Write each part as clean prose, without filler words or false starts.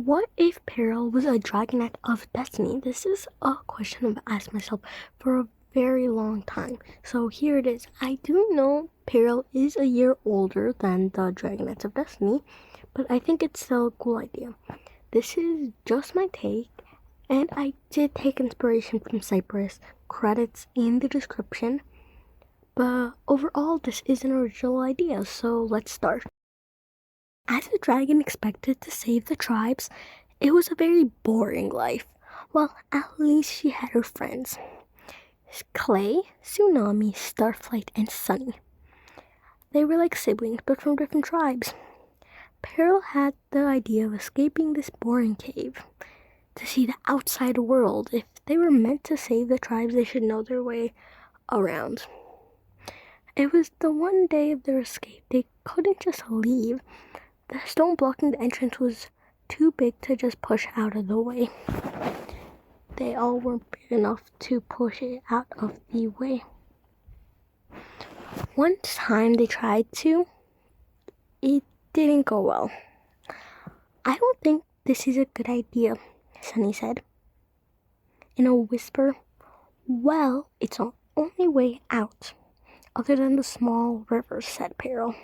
What if Peril was a dragonet of destiny? This is a question I've asked myself for a very long time. So here it is. I do know Peril is a year older than the dragonets of destiny, but I think it's still a cool idea. This is just my take, and I did take inspiration from Cypress. Credits in the description. But overall, this is an original idea, so let's start. As the dragon expected to save the tribes, it was a very boring life. Well, at least she had her friends. Clay, Tsunami, Starflight, and Sunny. They were like siblings, but from different tribes. Peril had the idea of escaping this boring cave to see the outside world. If they were meant to save the tribes, they should know their way around. It was the one day of their escape. They couldn't just leave. The stone blocking the entrance was too big to just push out of the way. They all weren't big enough to push it out of the way. One time they tried to, it didn't go well. "I don't think this is a good idea," Sunny said. In a whisper, "Well, it's our only way out, other than the small river," said Peril.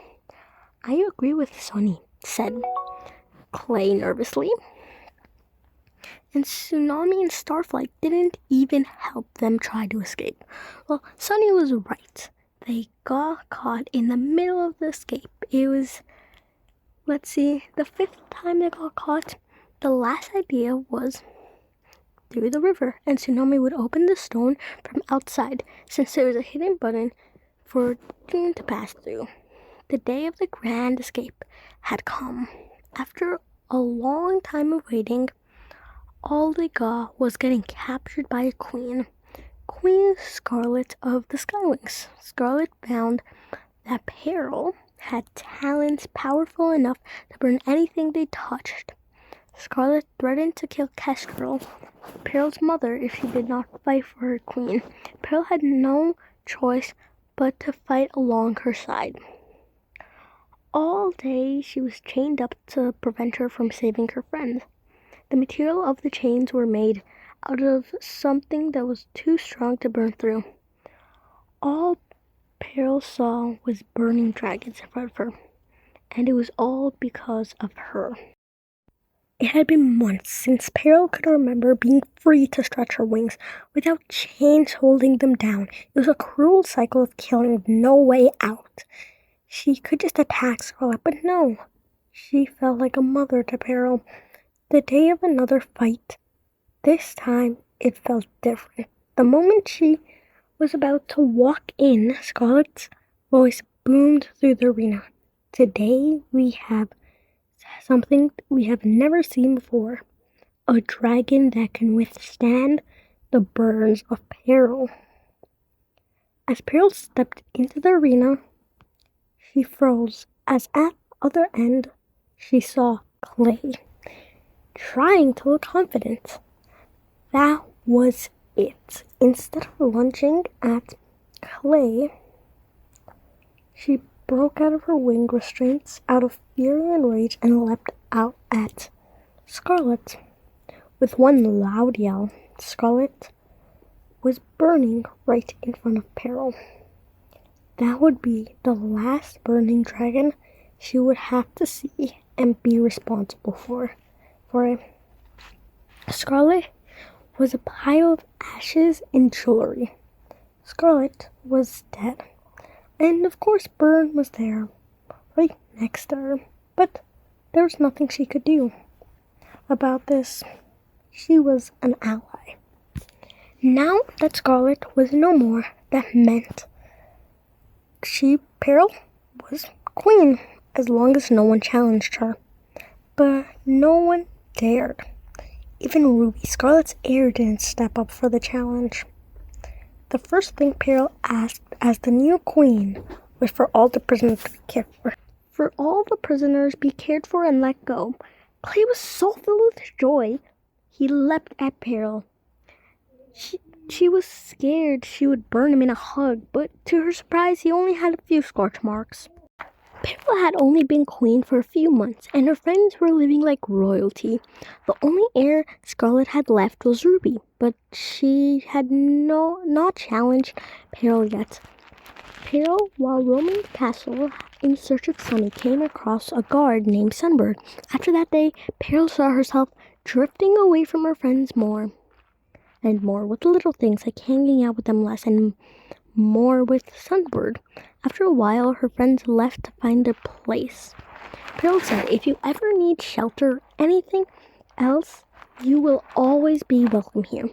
"I agree with Sunny," said Clay nervously. And Tsunami and Starflight didn't even help them try to escape. Well, Sunny was right. They got caught in the middle of the escape. It was, the fifth time they got caught. The last idea was through the river, and Tsunami would open the stone from outside, since there was a hidden button for them to pass through. The day of the grand escape had come. After a long time of waiting, all they got was getting captured by a queen. Queen Scarlet of the Skywings. Scarlet found that Peril had talents powerful enough to burn anything they touched. Scarlet threatened to kill Kestrel, Peril's mother, if she did not fight for her queen. Peril had no choice but to fight along her side. All day she was chained up to prevent her from saving her friend. The material of the chains were made out of something that was too strong to burn through. All Peril saw was burning dragons in front of her, and it was all because of her. It had been months since Peril could remember being free to stretch her wings without chains holding them down. It was a cruel cycle of killing with no way out. She could just attack Scarlet, but no. She felt like a mother to Peril. The day of another fight, this time it felt different. The moment she was about to walk in, Scarlet's voice boomed through the arena. "Today we have something we have never seen before. A dragon that can withstand the burns of Peril." As Peril stepped into the arena, she froze, as at the other end she saw Clay, trying to look confident. That was it. Instead of lunging at Clay, she broke out of her wing restraints out of fury and rage and leapt out at Scarlet. With one loud yell, Scarlet was burning right in front of Peril. That would be the last burning dragon she would have to see and be responsible for it. Scarlet was a pile of ashes and jewelry. Scarlet was dead. And of course Burn was there, right next to her. But there was nothing she could do about this. She was an ally. Now that Scarlet was no more, that meant Peril was queen, as long as no one challenged her. But no one dared. Even Ruby, Scarlet's heir, didn't step up for the challenge. The first thing Peril asked as the new queen was for all the prisoners to be cared for. For all the prisoners be cared for and let go. Clay was so filled with joy, he leapt at Peril. She was scared she would burn him in a hug, but to her surprise, he only had a few scorch marks. Peril had only been queen for a few months, and her friends were living like royalty. The only heir Scarlet had left was Ruby, but she had not challenged Peril yet. Peril, while roaming the castle in search of Sunny, came across a guard named Sunbird. After that day, Peril saw herself drifting away from her friends more and more, with little things like hanging out with them less and more with Sunbird. After a while, her friends left to find their place. Peril said, "If you ever need shelter or anything else, you will always be welcome here."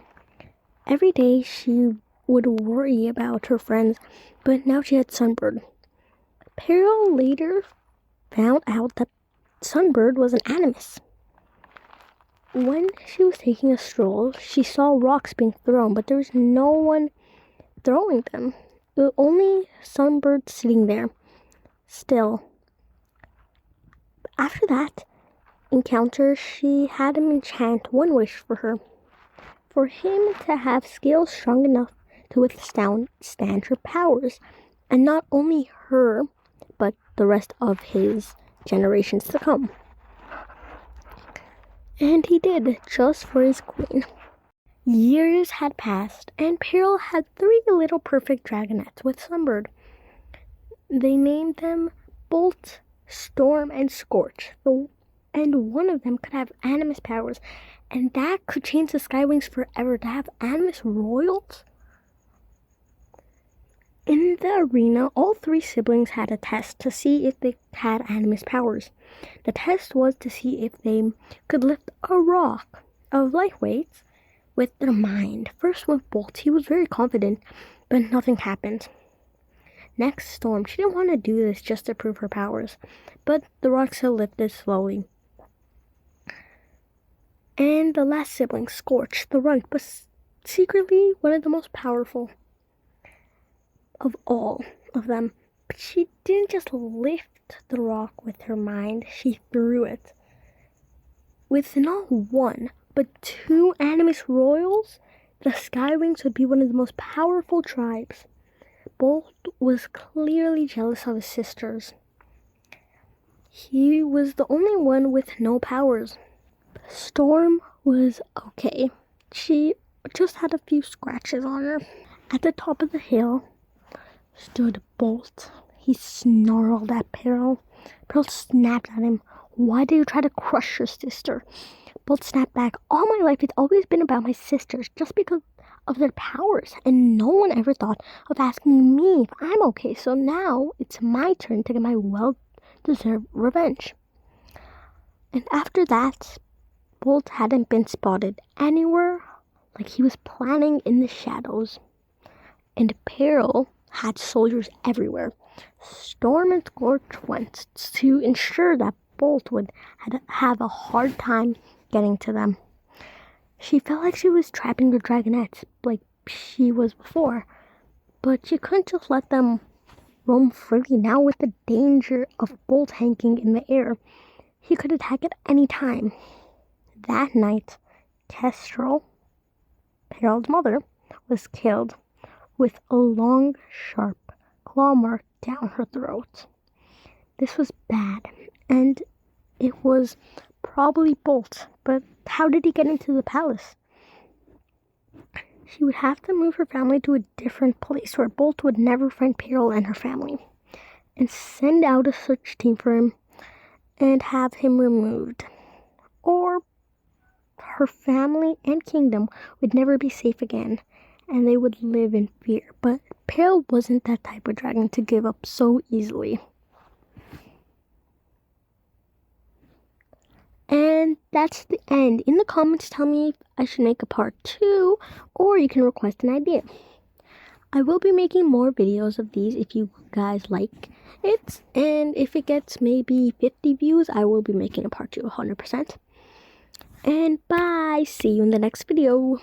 Every day she would worry about her friends, but now she had Sunbird. Peril later found out that Sunbird was an animus. When she was taking a stroll, she saw rocks being thrown, but there was no one throwing them. Only Sunbird sitting there, still. After that encounter, she had him enchant one wish for her. For him to have skills strong enough to withstand her powers. And not only her, but the rest of his generations to come. And he did, just for his queen. Years had passed, and Peril had 3 little perfect dragonets with Sunbird. They named them Bolt, Storm, and Scorch. And one of them could have animus powers, and that could change the Skywings forever, to have animus royals. In the arena, all 3 siblings had a test to see if they had animus powers. The test was to see if they could lift a rock of light weights with their mind. First with Bolt, he was very confident, but nothing happened. Next, Storm, she didn't want to do this just to prove her powers, but the rock still lifted slowly. And the last sibling, Scorch, the runt, was secretly one of the most powerful of all of them. But she didn't just lift the rock with her mind, she threw it. With not 1, but 2 animus royals, the Skywings would be one of the most powerful tribes. Bolt was clearly jealous of his sisters. He was the only one with no powers. Storm was okay. She just had a few scratches on her. At the top of the hill stood Bolt. He snarled at Peril. Peril snapped at him. "Why do you try to crush your sister?" Bolt snapped back, "All my life it's always been about my sisters, just because of their powers, and no one ever thought of asking me if I'm okay, so now it's my turn to get my well-deserved revenge." And after that, Bolt hadn't been spotted anywhere like he was planning in the shadows. And Peril had soldiers everywhere. Storm and Scorch went to ensure that Bolt would have a hard time getting to them. She felt like she was trapping her dragonets like she was before, but she couldn't just let them roam freely now with the danger of Bolt hanging in the air. He could attack at any time. That night, Kestrel, Peril's mother, was killed with a long, sharp claw mark down her throat. This was bad, and it was probably Bolt, but how did he get into the palace? She would have to move her family to a different place where Bolt would never find Peril and her family, and send out a search team for him and have him removed. Or her family and kingdom would never be safe again, and they would live in fear. But Peril wasn't that type of dragon to give up so easily. And that's the end. In the comments, tell me if I should make a part 2, or you can request an idea. I will be making more videos of these if you guys like it, and if it gets maybe 50 views, I will be making a part 2 100%. And bye! See you in the next video.